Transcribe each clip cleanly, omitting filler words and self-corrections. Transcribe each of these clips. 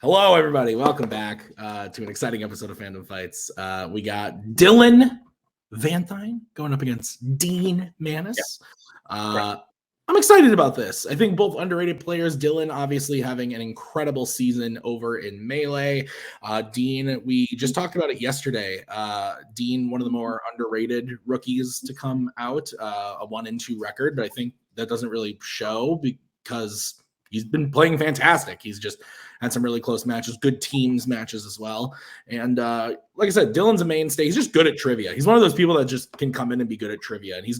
Hello, everybody. Welcome back to an exciting episode of Fandom Fights. We got Dylan Vanthuyne going up against Dean Manness. I'm excited about this. I think both underrated players. Dylan obviously having an incredible season over in Melee. Dean, we just talked about it yesterday. Dean, one of the more underrated rookies to come out, a 1-2 record, but I think that doesn't really show because he's been playing fantastic. He's just had some really close matches, good teams matches as well. And like I said, Dylan's a mainstay. He's just good at trivia. He's one of those people that just can come in and be good at trivia. And his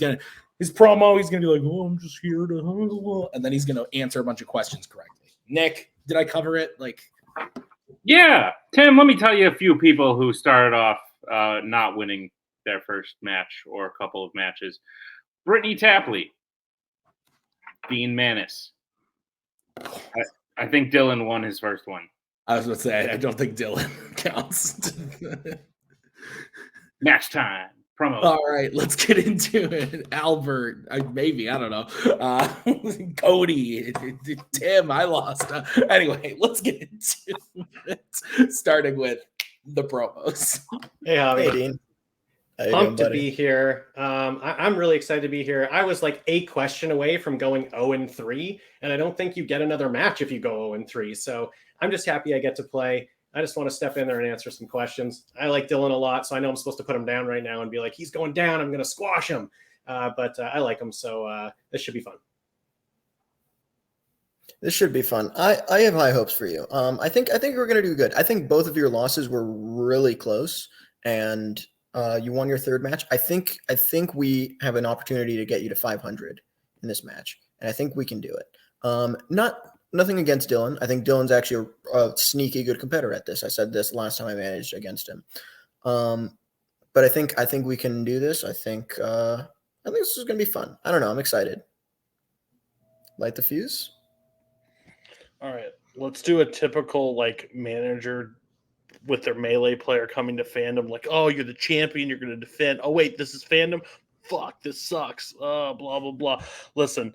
promo, he's going to be like, oh, I'm just here to, and then he's going to answer a bunch of questions correctly. Nick, did I cover it? Yeah. Tim, let me tell you a few people who started off not winning their first match or a couple of matches. Brittany Tapley, Dean Manness. I think Dylan won his first one. I was going to say, I don't think Dylan counts. Match time. Promo. All right, let's get into it. Albert, maybe, I don't know. Cody, Tim, I lost. Anyway, let's get into it. Starting with the promos. Hey, Javi. Hey, Dean. Pumped to be here. I'm really excited to be here. I was like a question away from going 0-3, and I don't think you get another match if you go 0-3. So I'm just happy I get to play. I just want to step in there and answer some questions. I like Dylan a lot, so I know I'm supposed to put him down right now and be like, he's going down. I'm going to squash him. But I like him, so this should be fun. This should be fun. I have high hopes for you. I think we're going to do good. I think both of your losses were really close, and you won your third match. I think we have an opportunity to get you to 500 in this match, and I think we can do it. Nothing against Dylan. I think Dylan's actually a sneaky good competitor at this. I said this last time I managed against him. But I think we can do this. I think this is going to be fun. I don't know. I'm excited. Light the fuse. All right. Let's do a typical manager with their Melee player coming to Fandom, like, oh, you're the champion, you're going to defend. Oh, wait, this is Fandom? Fuck, this sucks. Blah, blah, blah. Listen,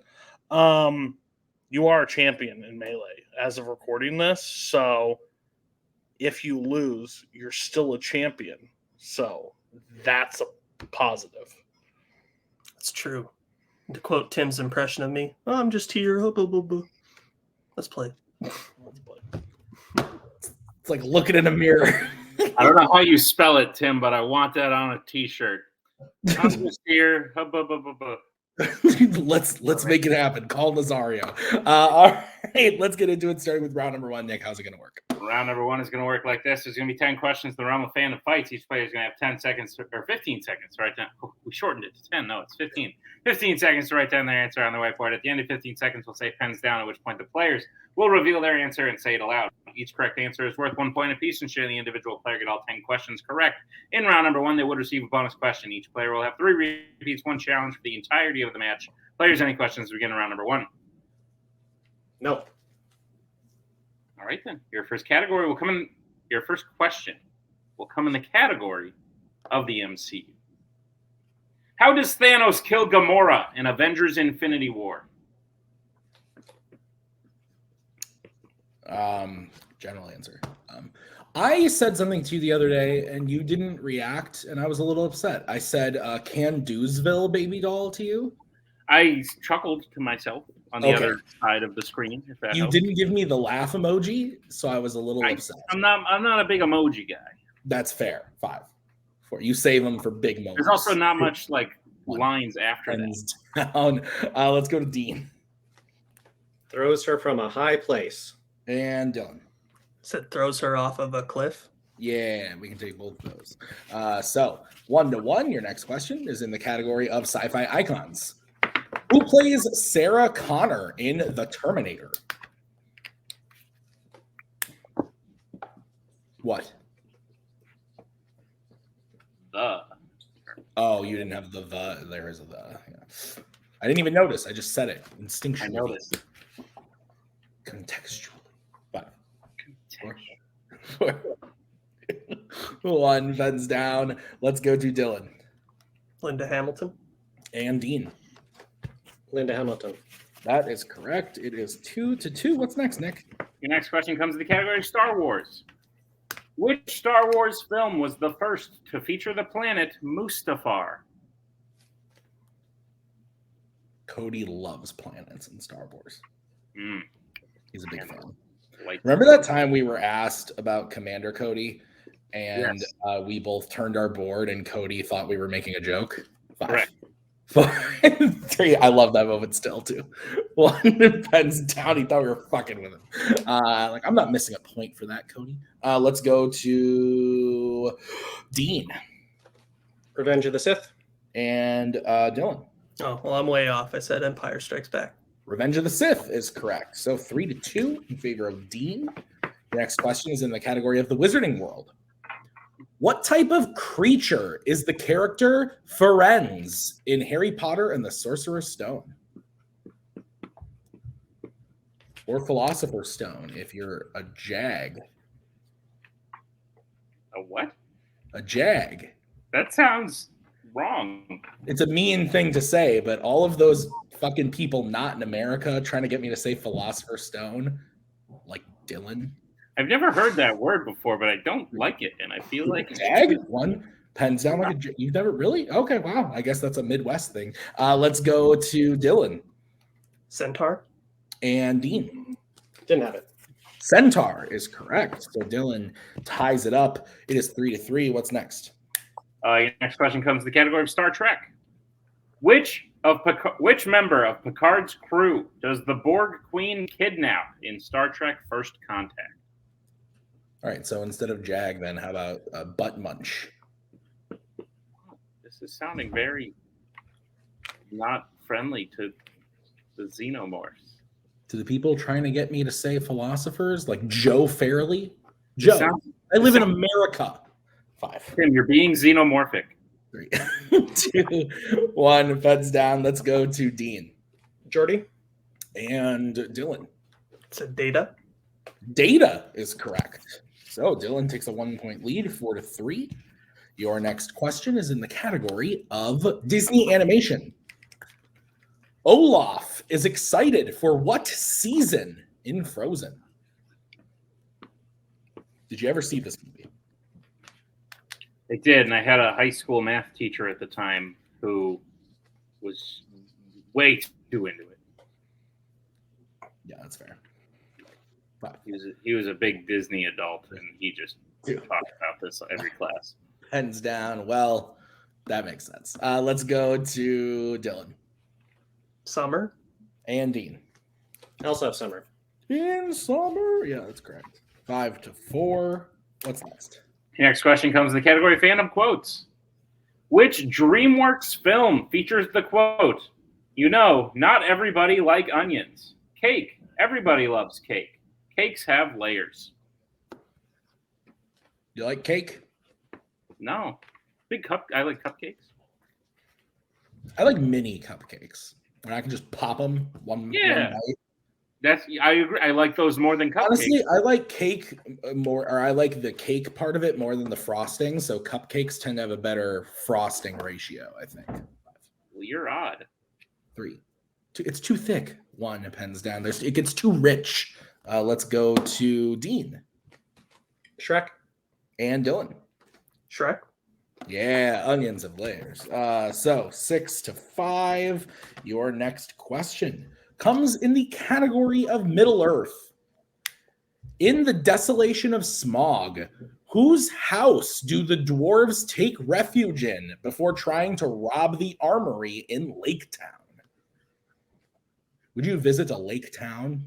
you are a champion in Melee as of recording this, so if you lose, you're still a champion. So that's a positive. That's true. To quote Tim's impression of me, oh, I'm just here. Oh, blah, blah, blah. Let's play. It's like looking in a mirror. I don't know how you spell it, Tim, but I want that on a T-shirt. I'm just here. Let's make it happen. Call Nazario. All right, let's get into it. Starting with round number 1. Nick, how's it going to work? Round number 1 is going to work like this. There's going to be 10 questions in the realm of Fandom Fights. Each player is going to have 10 seconds or 15 seconds right now. Oh, we shortened it to 10. No, it's 15. 15 seconds to write down their answer on the whiteboard. At the end of 15 seconds, we'll say pens down, at which point the players will reveal their answer and say it aloud. Each correct answer is worth 1 point apiece, and should the individual player get all 10 questions correct in round number 1, they would receive a bonus question. Each player will have 3 repeats, 1 challenge for the entirety of the match. Players, any questions to begin round number 1? No. All right, then. Your first category will come in. Your first question will come in the category of the MCU. How does Thanos kill Gamora in Avengers Infinity War? General answer. I said something to you the other day, and you didn't react, and I was a little upset. I said, "Can Doosville baby doll" to you. I chuckled to myself on the other side of the screen. If that helps. Didn't give me the laugh emoji, so I was a little upset. I'm not a big emoji guy. That's fair. 5. 4. You save them for big moments. There's also not much lines after that. Down. Let's go to Dean. Throws her from a high place. And Dylan. Said throws her off of a cliff. Yeah, we can take both of those. So 1-1. Your next question is in the category of sci-fi icons. Who plays Sarah Connor in The Terminator? What? Oh, you didn't have the. There is a the. Yeah. I didn't even notice. I just said it instinctually. I noticed. Contextually. 5. 4. 1 pens down. Let's go to Dylan. Linda Hamilton. And Dean. Linda Hamilton. That is correct. It is 2-2. What's next, Nick? Your next question comes in the category of Star Wars. Which Star Wars film was the first to feature the planet Mustafar? Cody loves planets in Star Wars. He's a big fan. Remember that time we were asked about Commander Cody, and we both turned our board, and Cody thought we were making a joke? 5, 4, 3. I love that moment still too. 1 pens down. He thought we were fucking with him. I'm not missing a point for that, Cody. Let's go to Dean. Revenge of the Sith. And Dylan. Oh, well, I'm way off. I said Empire Strikes Back. Revenge of the Sith is correct. So 3-2 in favor of Dean. The next question is in the category of the Wizarding World. What type of creature is the character Firenze in Harry Potter and the Sorcerer's Stone? Or Philosopher's Stone if you're a jag. A what? A jag. That sounds wrong. It's a mean thing to say, but all of those fucking people not in America trying to get me to say Philosopher's Stone, like Dylan. I've never heard that word before, but I don't like it, and I feel like jag. 1 pens down like a. You've never really? Okay, wow. I guess that's a Midwest thing. Let's go to Dylan. Centaur. And Dean. Didn't have it. Centaur is correct. So Dylan ties it up. It is 3-3. What's next? Your next question comes to the category of Star Trek. Which member of Picard's crew does the Borg Queen kidnap in Star Trek First Contact? All right, so instead of Jag, then how about Butt Munch? This is sounding very not friendly to the xenomorphs. To the people trying to get me to say philosophers, like Joe Fairley? Joe, I live in America. 5. Tim, you're being xenomorphic. 3, 2, 1. Feds down. Let's go to Dean. Jordy. And Dylan. It's a Data. Data is correct. So Dylan takes a 1-point lead, 4-3. Your next question is in the category of Disney animation. Olaf is excited for what season in Frozen? Did you ever see this movie? I did, and I had a high school math teacher at the time who was way too into it. Yeah, that's fair. He was a big Disney adult, and he just talked about this every class. Pens down. Well, that makes sense. Let's go to Dylan. Summer. And Dean. I also have Summer. In summer. Yeah, that's correct. 5-4. What's next? Your next question comes in the category of Fandom quotes. Which DreamWorks film features the quote, not everybody like onions. Cake. Everybody loves cake. Cakes have layers. You like cake? No. I like cupcakes. I like mini cupcakes. When I can just pop them one bite. I agree. I like those more than cupcakes. Honestly, I like cake more, or I like the cake part of it more than the frosting. So cupcakes tend to have a better frosting ratio, I think. Well, you're odd. 3. It's too thick. 1 pens down. It gets too rich. Let's go to Dean. Shrek. And Dylan. Shrek. Yeah, onions have layers. So 6-5. Your next question comes in the category of Middle Earth. In the desolation of Smog, whose house do the dwarves take refuge in before trying to rob the armory in Lake Town? Would you visit a lake town?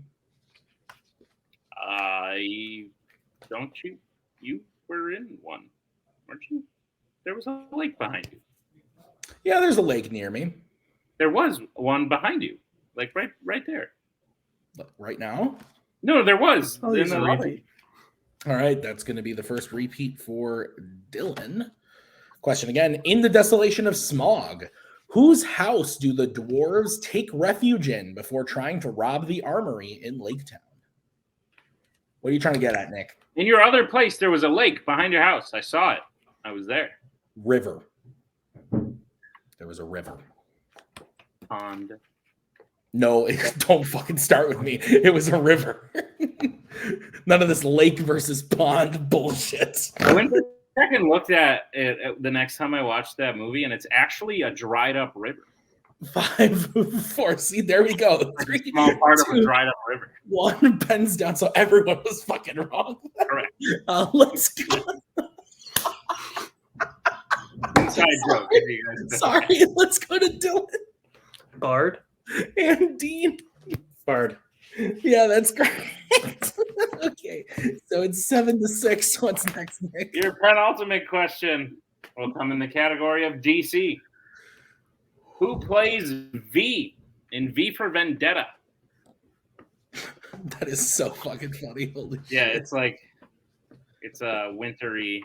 Don't you? You were in one, weren't you? There was a lake behind you. Yeah, there's a lake near me. There was one behind you, like right there. Right now? No, there was. Oh, there's a repeat. All right, that's going to be the first repeat for Dylan. Question again. In the desolation of Smog, whose house do the dwarves take refuge in before trying to rob the armory in Lake Town? What are you trying to get at, Nick? In your other place, there was a lake behind your house. I saw it. I was there. River. There was a river. Pond. No, don't fucking start with me. It was a river. None of this lake versus pond bullshit. I went back and looked at it the next time I watched that movie, and it's actually a dried up river. 5, 4. See, there we go. 3, Small part 2, of a dried up river. 1 pens down, so everyone was fucking wrong. Correct. Let's go. Inside joke. If you guys Sorry, let's go to Dylan Bard. and Dean. Bard. Yeah, that's correct. Okay, so it's 7-6. What's next, Nick? Your penultimate question will come in the category of DC. Who plays V in V for Vendetta? That is so fucking funny. Holy Yeah, shit. it's a wintry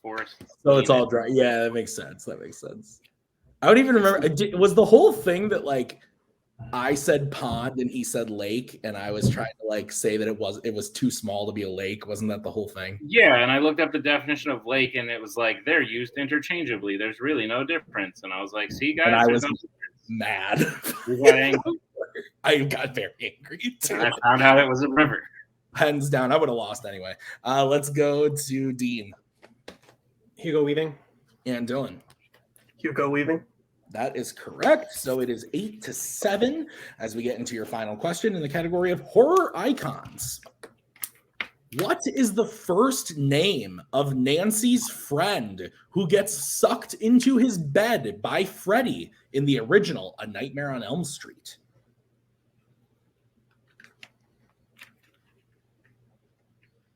forest. So it's all dry. Yeah, that makes sense. I don't even remember. Was the whole thing that like I said pond and he said lake, and I was trying to like say that it was too small to be a lake? Wasn't that the whole thing? Yeah, and I looked up the definition of lake, and it was like they're used interchangeably. There's really no difference. And I was like, see, guys, And I there's was no mad. difference. We got angry. I got very angry too. And I found out it was a river. Hands down. I would have lost anyway. Let's go to Dean Hugo Weaving. and Dylan. Hugo Weaving. That is correct. So it is 8-7 as we get into your final question in the category of horror icons. What is the first name of Nancy's friend who gets sucked into his bed by Freddy in the original A Nightmare on Elm Street?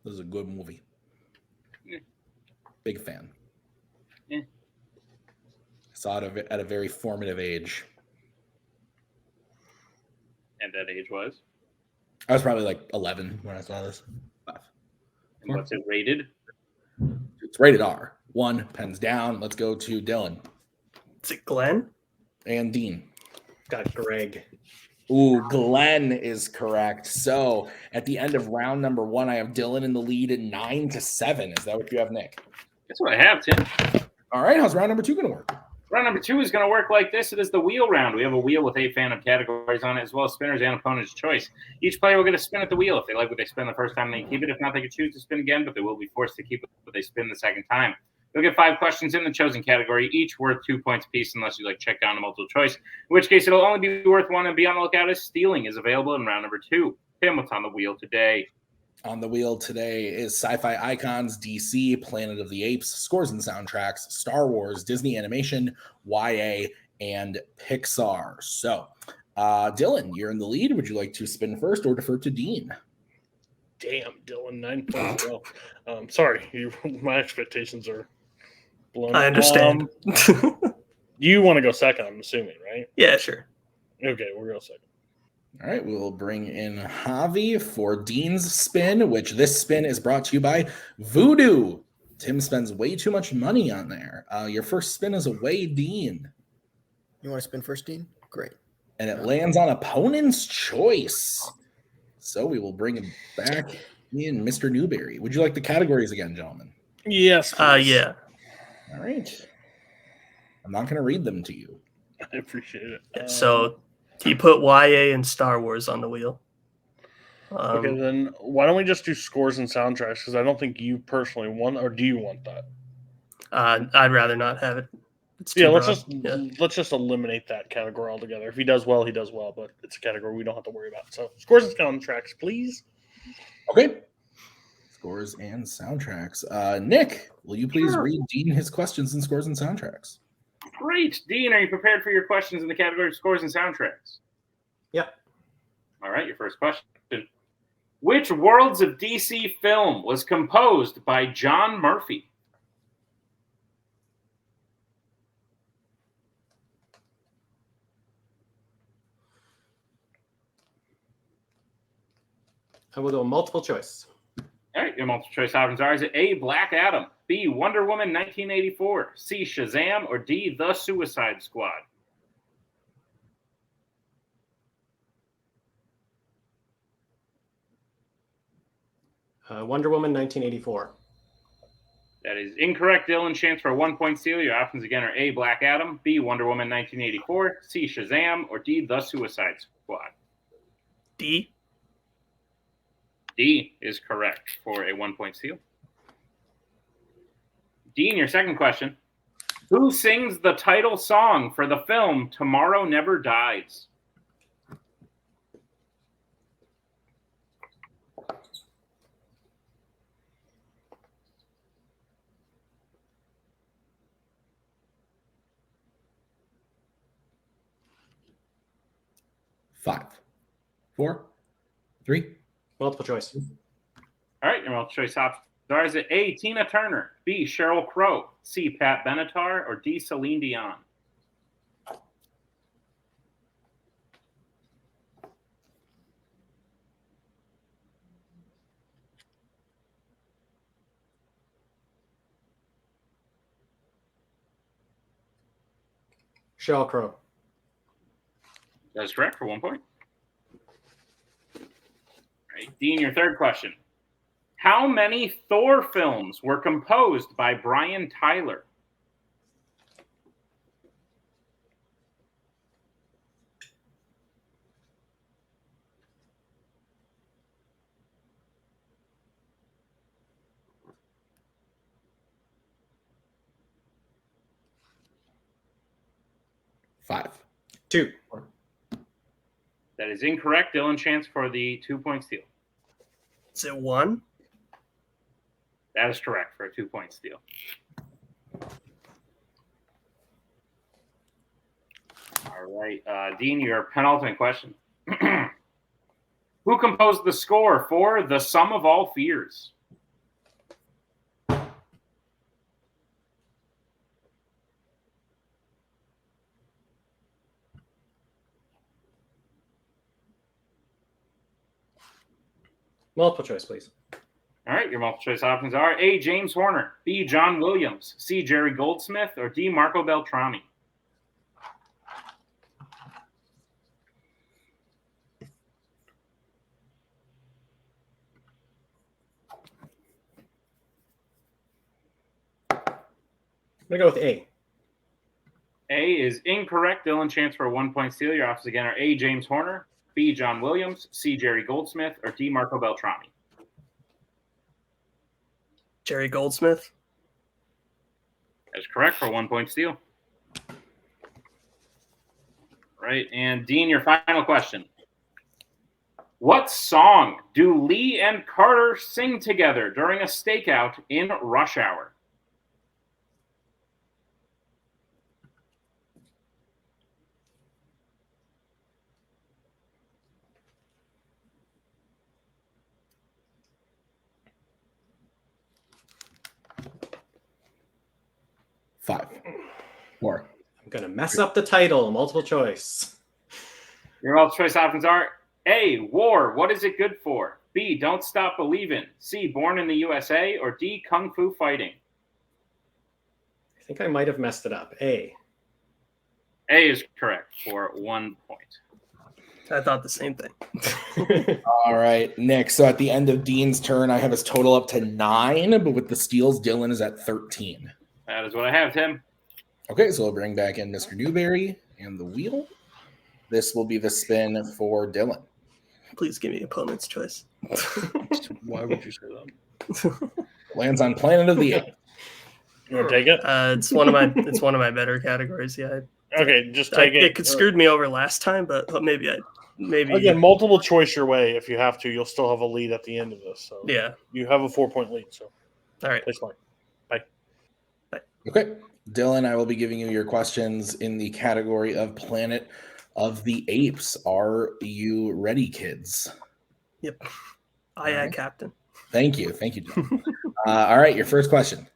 This is a good movie. Yeah. Big fan. Yeah. Saw it at a very formative age. And that age was? I was probably like 11 when I saw this. 5. And what's it rated? It's rated R. 1, pens down. Let's go to Dylan Is it Glenn? and Dean. Got Greg. Ooh, Glenn is correct. So at the end of round number 1, I have Dylan in the lead at 9-7. Is that what you have, Nick? That's what I have, Tim. All right. How's round number 2 going to work? Round number 2 is going to work like this. It is the wheel round. We have a wheel with 8 Fandom categories on it, as well as spinners and opponent's choice. Each player will get a spin at the wheel. If they like what they spin the first time, they can keep it. If not, they can choose to spin again, but they will be forced to keep it if they spin the second time. You'll get 5 questions in the chosen category, each worth 2 points apiece, unless you check down to multiple choice, in which case it'll only be worth 1, and be on the lookout as stealing is available in round number 2. Tim, what's on the wheel today? On the wheel today is sci-fi icons, DC, Planet of the Apes, scores and soundtracks, Star Wars, Disney Animation, YA, and Pixar. So, Dylan, you're in the lead. Would you like to spin first or defer to Dean? Damn, Dylan, 9 points. Well, sorry, my expectations are blown. I understand. You want to go second, I'm assuming, right? Yeah, sure. Okay, we'll go second. All right, we'll bring in Javi for Dean's spin, which this spin is brought to you by Voodoo. Tim spends way too much money on there. Your first spin is away, Dean. You want to spin first, Dean? Great. And it lands on opponent's choice. So we will bring him back in, Mr. Newberry. Would you like the categories again, gentlemen? Yes. Yeah. All right. I'm not going to read them to you. I appreciate it. So he put YA and Star Wars on the wheel. Okay, then why don't we just do scores and soundtracks? Because I don't think you personally want, or do you want that? I'd rather not have it. It's too Yeah, let's broad. let's just eliminate that category altogether. If he does well, he does well, but it's a category we don't have to worry about. So scores and soundtracks, please. Okay. Scores and soundtracks. Nick, will you please read Dean his questions in scores and soundtracks? Great. Dean, are you prepared for your questions in the category of scores and soundtracks? Yep. All right, your first question. Which Worlds of DC film was composed by John Murphy? I will go multiple choice. All right, your multiple choice options are: is it A, Black Adam, B, Wonder Woman 1984, C, Shazam, or D, The Suicide Squad? Wonder Woman 1984. That is incorrect, Dylan. Chance for a 1-point steal. Your options again are A, Black Adam, B, Wonder Woman 1984, C, Shazam, or D, The Suicide Squad. D. D is correct for a 1-point steal. Dean, your second question. Who sings the title song for the film Tomorrow Never Dies? Five, 4, 3. Multiple choice. All right, your multiple choice options are: is it A, Tina Turner, B, Sheryl Crow, C, Pat Benatar, or D, Celine Dion? Sheryl Crow. That is correct for 1 point. All right, Dean, your third question. How many Thor films were composed by Brian Tyler? Five. 2. That is incorrect. Dylan, chance for the 2-point steal. Is it 1? That is correct for a 2-point steal. All right, Dean, your penultimate question. Who composed the score for The Sum of All Fears? Multiple choice, please. All right, your multiple choice options are A, James Horner, B, John Williams, C, Jerry Goldsmith, or D, Marco Beltrami. I'm going to go with A. A is incorrect. Dylan, chance for a 1-point steal. Your options again are A, James Horner, B, John Williams, C, Jerry Goldsmith, or D, Marco Beltrami. Jerry Goldsmith. That's correct for a 1-point steal. Right, and Dean, your final question. What song do Lee and Carter sing together during a stakeout in Rush Hour? Five, 4. I'm going to mess up the title. Multiple choice. Your multiple choice options are A, War, What Is It Good For? B, Don't Stop Believin', C, Born in the USA, or D, Kung Fu Fighting. I think I might have messed it up. A. A is correct for 1 point. I thought the same thing. All right, Nick. So at the end of Dean's turn, I have his total up to 9, but with the steals, Dylan is at 13. That is what I have, Tim. Okay, so we'll bring back in Mr. Newberry and the wheel. This will be the spin for Dylan. Please give me opponent's choice. Why would you say that? Lands on Planet of the Apes. You want to take it? It's one of my better categories. Yeah. Okay, just take it. It screwed me over last time, but maybe Again, multiple choice your way. If you have to, you'll still have a lead at the end of this. So yeah. you have a 4-point lead. So All right. play smart. Bye. Okay, Dylan, I will be giving you your questions in the category of Planet of the Apes. Are you ready, kids? Yep. Aye, Captain. Thank you, John. All right, your first question.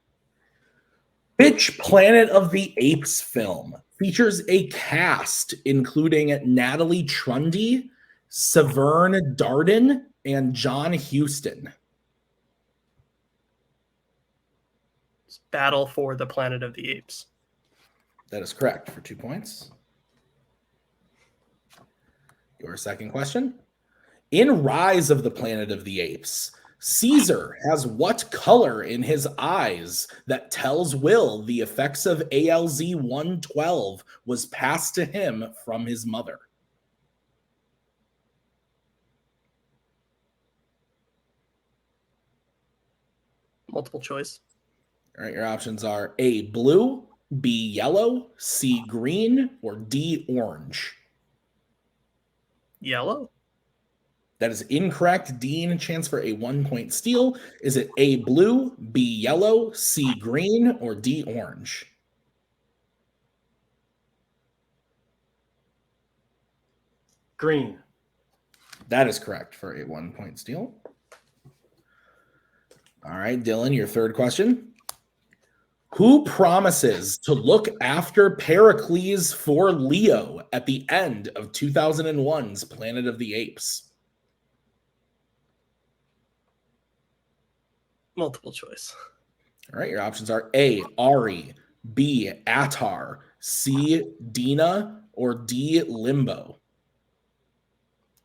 Which Planet of the Apes film features a cast including Natalie Trundy, Severn Darden, and John Huston? It's Battle for the Planet of the Apes. That is correct for 2 points. Your second question. In Rise of the Planet of the Apes, Caesar has what color in his eyes that tells Will the effects of ALZ-112 was passed to him from his mother? Multiple choice. All right, your options are A, blue, B, yellow, C, green, or D, orange. Yellow. That is incorrect. Dean, chance for a 1-point steal. Is it A, blue, B, yellow, C, green, or D, orange? Green. That is correct for a 1-point steal. All right, Dylan, your third question. Who promises to look after Pericles for Leo at the end of 2001's Planet of the Apes? Multiple choice. All right, your options are A, Ari, B, Attar, C, Dina, or D, Limbo.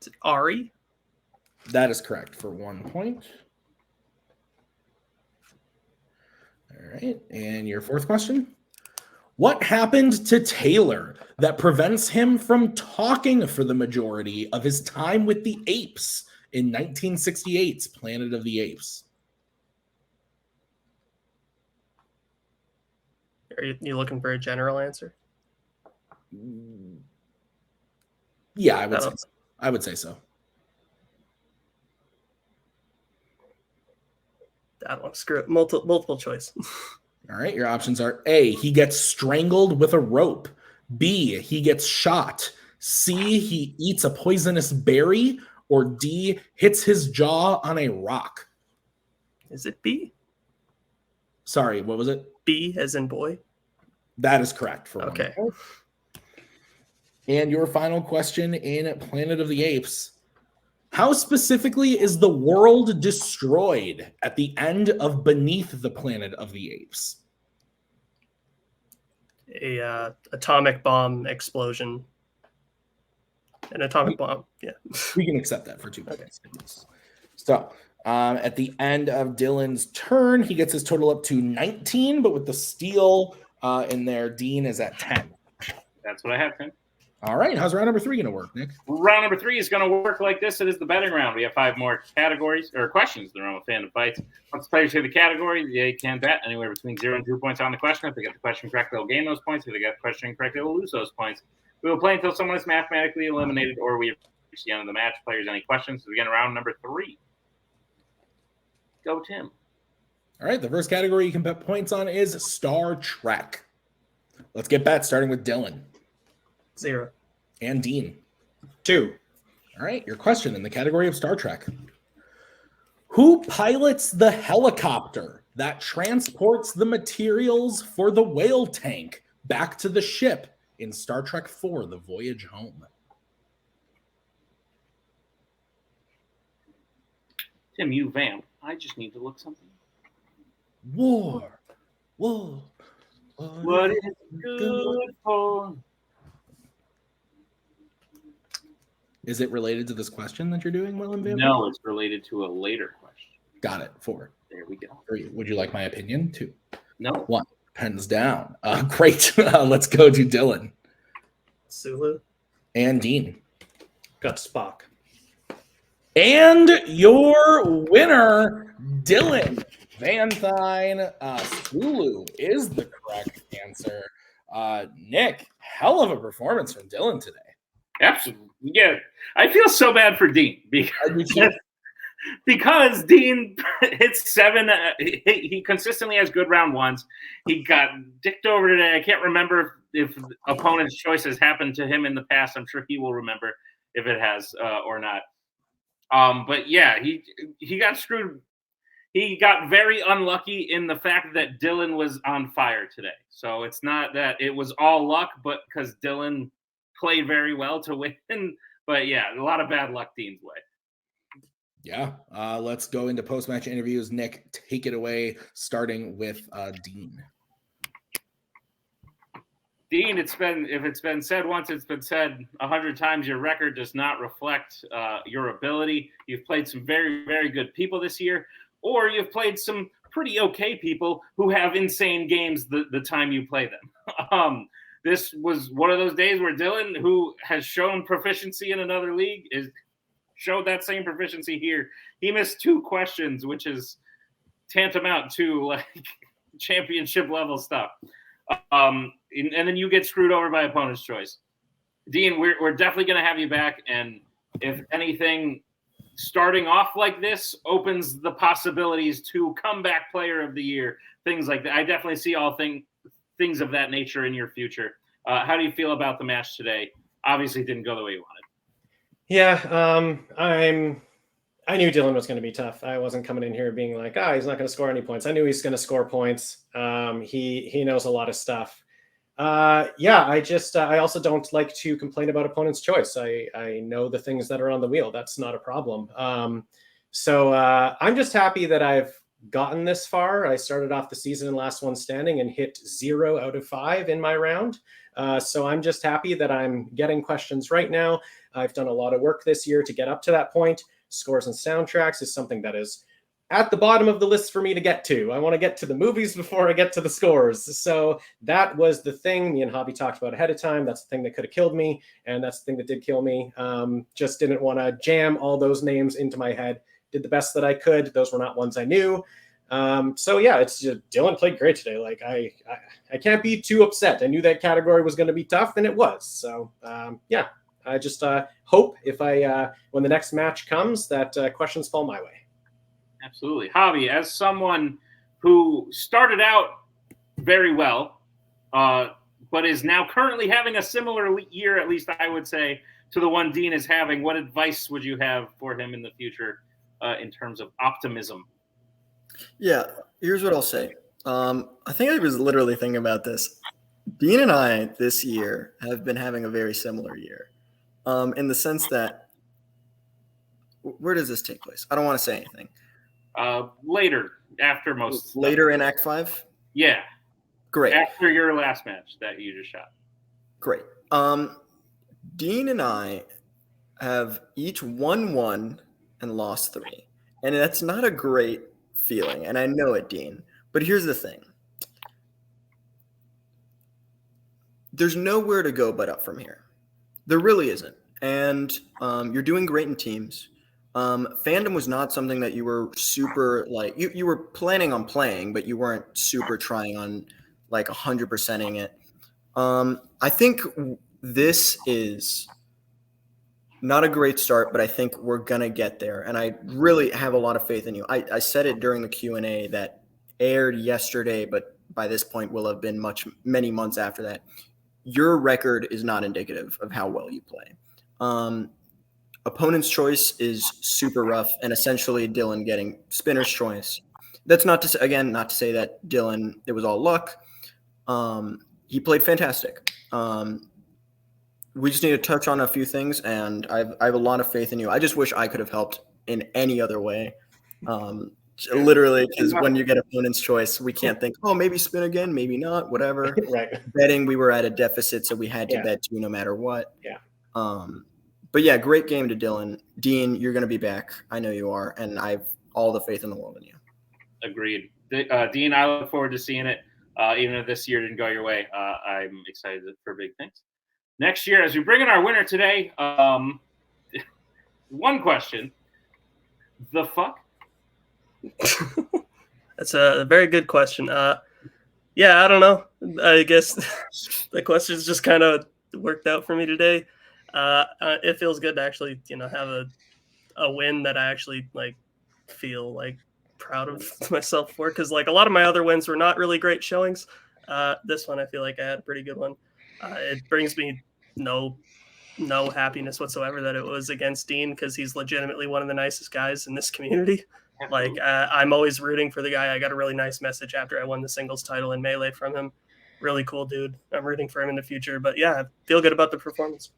Is it Ari? That is correct for 1 point. All right, and your fourth question. What happened to Taylor that prevents him from talking for the majority of his time with the apes in 1968's Planet of the Apes? Are you looking for a general answer? Yeah, I would say so. I don't know. Screw it. Multiple choice. All right, your options are A, he gets strangled with a rope. B, he gets shot. C, he eats a poisonous berry. Or D, hits his jaw on a rock. Is it B? Sorry, what was it? B as in boy. That is correct for 1 Okay. point. And your final question in Planet of the Apes. How specifically is the world destroyed at the end of Beneath the Planet of the Apes? A atomic bomb explosion. An atomic bomb. Yeah. We can accept that for 2 points. So at the end of Dylan's turn, he gets his total up to 19, but with the steal in there, Dean is at 10. That's what I have, Tim. All right. How's round number 3 going to work, Nick? Round number 3 is going to work like this. It is the betting round. We have 5 more categories or questions in the round of Fandom Fights. Once the players hear the category, they can bet anywhere between 0 and 2 points on the question. If they get the question correct, they'll gain those points. If they get the question incorrect, they will lose those points. We will play until someone is mathematically eliminated or we have reached the end of the match. Players, any questions? So we get round number 3. Go, Tim. All right. The first category you can bet points on is Star Trek. Let's get bets, starting with Dylan. 0. And Dean. 2. All right, your question in the category of Star Trek. Who pilots the helicopter that transports the materials for the whale tank back to the ship in Star Trek IV, The Voyage Home? Tim, you vamp. I just need to look something. War. What is good for? Is it related to this question that you're doing, Willem Van? No, it's related to a later question. Got it. 4. There we go. 3. Would you like my opinion? 2. No. 1. Pens down. Great. Let's go to Dylan. Sulu. And Dean. Got Spock. And your winner, Dylan Vanthuyne. Sulu is the correct answer. Nick, hell of a performance from Dylan today. Absolutely. Yeah. I feel so bad for Dean because Dean hits 7. He consistently has good round ones. He got dicked over today. I can't remember if opponent's choices happened to him in the past. I'm sure he will remember if it has or not. But yeah, he got screwed. He got very unlucky in the fact that Dylan was on fire today. So it's not that it was all luck, but because Dylan played very well to win. But yeah, a lot of bad luck Dean's way. Yeah. Let's go into post-match interviews. Nick, take it away, starting with Dean. Dean, if it's been said once, it's been said 100 times. Your record does not reflect your ability. You've played some very, very good people this year, or you've played some pretty okay people who have insane games the time you play them. This was one of those days where Dylan, who has shown proficiency in another league, showed that same proficiency here. He missed 2 questions, which is tantamount to like championship level stuff. And then you get screwed over by opponent's choice. Dean, we're definitely going to have you back. And if anything, starting off like this opens the possibilities to comeback player of the year, things like that. I definitely see all things of that nature in your future. How do you feel about the match today? Obviously, it didn't go the way you wanted. Yeah, I knew Dylan was going to be tough. I wasn't coming in here being like, he's not going to score any points. I knew he's going to score points. He knows a lot of stuff. I also don't like to complain about opponent's choice. I know the things that are on the wheel. That's not a problem. So I'm just happy that I've gotten this far. I started off the season in last one standing and hit 0 out of 5 in my round. So I'm just happy that I'm getting questions right now. I've done a lot of work this year to get up to that point. Scores and soundtracks is something that is at the bottom of the list for me to get to. I want to get to the movies before I get to the scores. So that was the thing me and Hobby talked about ahead of time. That's the thing that could have killed me. And that's the thing that did kill me. Just didn't want to jam all those names into my head. Did the best that I could. Those were not ones I knew. It's just, Dylan played great today. Like I can't be too upset. I knew that category was going to be tough, and it was. So I just hope if when the next match comes that questions fall my way. Absolutely. Hobby, as someone who started out very well, but is now currently having a similar year, at least I would say, to the one Dean is having, what advice would you have for him in the future in terms of optimism? Yeah, here's what I'll say. I think I was literally thinking about this. Dean and I this year have been having a very similar year in the sense that where does this take place? I don't want to say anything. Later, after most. Later in Act 5? Yeah. Great. After your last match that you just shot. Great. Dean and I have each won 1 and lost 3. And that's not a great feeling. And I know it, Dean. But here's the thing. There's nowhere to go but up from here. There really isn't. And you're doing great in teams. Fandom was not something that you were super like you were planning on playing, but you weren't super trying on like 100%ing it. I think this is not a great start, but I think we're gonna get there, and I really have a lot of faith in you. I said it during the Q&A that aired yesterday, but by this point will have been many months after that. Your record is not indicative of how well you play. Opponent's choice is super rough, and essentially Dylan getting spinner's choice. That's not to say, not to say that Dylan, it was all luck. He played fantastic. We just need to touch on a few things, and I have a lot of faith in you. I just wish I could have helped in any other way. Literally, because when you get opponent's choice, we can't think, maybe spin again, maybe not, whatever. Right. Betting, we were at a deficit, so we had to bet two no matter what. Yeah. But yeah, great game to Dylan. Dean, you're going to be back. I know you are, and I have all the faith in the world in you. Agreed. Dean, I look forward to seeing it. Even if this year didn't go your way, I'm excited for big things. Next year, as we bring in our winner today, one question. The fuck? That's a very good question. Yeah, I don't know. I guess the question's just kind of worked out for me today. It feels good to actually, have a win that I actually feel proud of myself for, because a lot of my other wins were not really great showings. This one I feel like I had a pretty good one. It brings me no happiness whatsoever that it was against Dean, because he's legitimately one of the nicest guys in this community. I'm always rooting for the guy. I got a really nice message after I won the singles title in Melee from him. Really cool dude. I'm rooting for him in the future. But yeah, I feel good about the performance.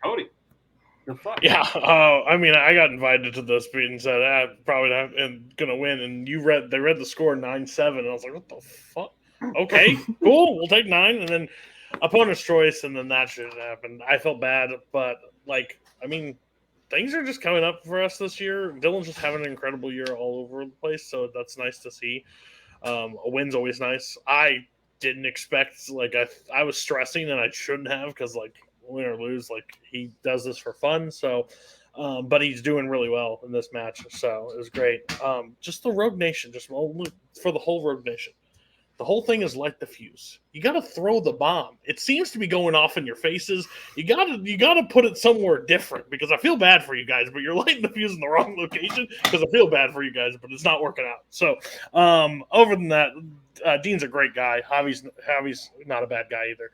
Cody, the fuck? Yeah, I got invited to this beat and said, probably not gonna win. And they read the score 9-7, and I was like, what the fuck? Okay, cool, we'll take 9, and then opponent's choice, and then that shit happened. I felt bad, but things are just coming up for us this year. Dylan's just having an incredible year all over the place, so that's nice to see. A win's always nice. I didn't expect, I was stressing, and I shouldn't have, because win or lose, he does this for fun. So But he's doing really well in this match, so it was great. Just the Rogue Nation, just for the whole Rogue Nation. The whole thing is light the fuse. You got to throw the bomb. It seems to be going off in your faces. You got to put it somewhere different, because I feel bad for you guys, but you're lighting the fuse in the wrong location, because I feel bad for you guys, but it's not working out. So other than that, Dean's a great guy. Javi's not a bad guy either,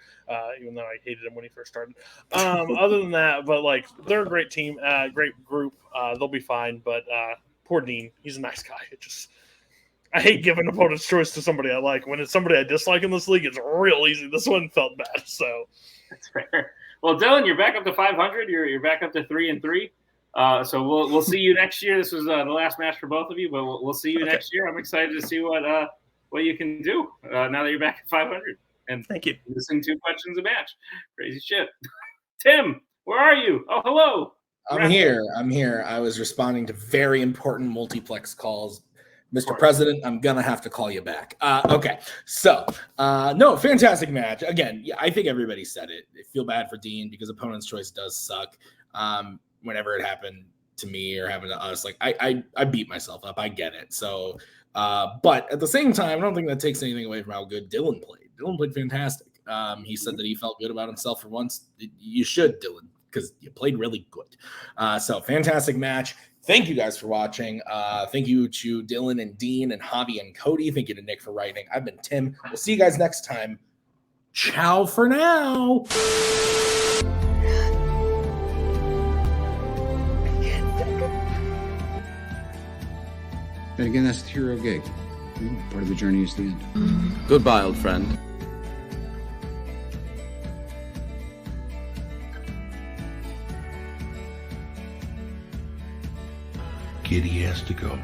even though I hated him when he first started. Other than that, but like, they're a great team, great group. They'll be fine, but poor Dean. He's a nice guy. I hate giving opponent's choice to somebody I like. When it's somebody I dislike in this league, it's real easy. This one felt bad, so that's fair. Well, Dylan, you're back up to 500. You're back up to 3-3. So we'll see you next year. This was the last match for both of you, but we'll see you next year. I'm excited to see what you can do now that you're back at 500. And thank you. Missing 2 questions a match. Crazy shit. Tim, where are you? Oh, hello. I'm here. I was responding to very important multiplex calls. Mr. President, I'm going to have to call you back. Okay. So, no, fantastic match. Again, yeah, I think everybody said it. I feel bad for Dean because opponent's choice does suck. Whenever it happened to me or happened to us, like I beat myself up. I get it. So, but at the same time, I don't think that takes anything away from how good Dylan played. Dylan played fantastic. He said that he felt good about himself for once. You should, Dylan, because you played really good. So, fantastic match. Thank you guys for watching. Thank you to Dylan and Dean and Javi and Cody. Thank you to Nick for writing. I've been Tim. We'll see you guys next time. Ciao for now. And again, that's the hero gig. Part of the journey is the end. Goodbye, old friend. Kitty has to go.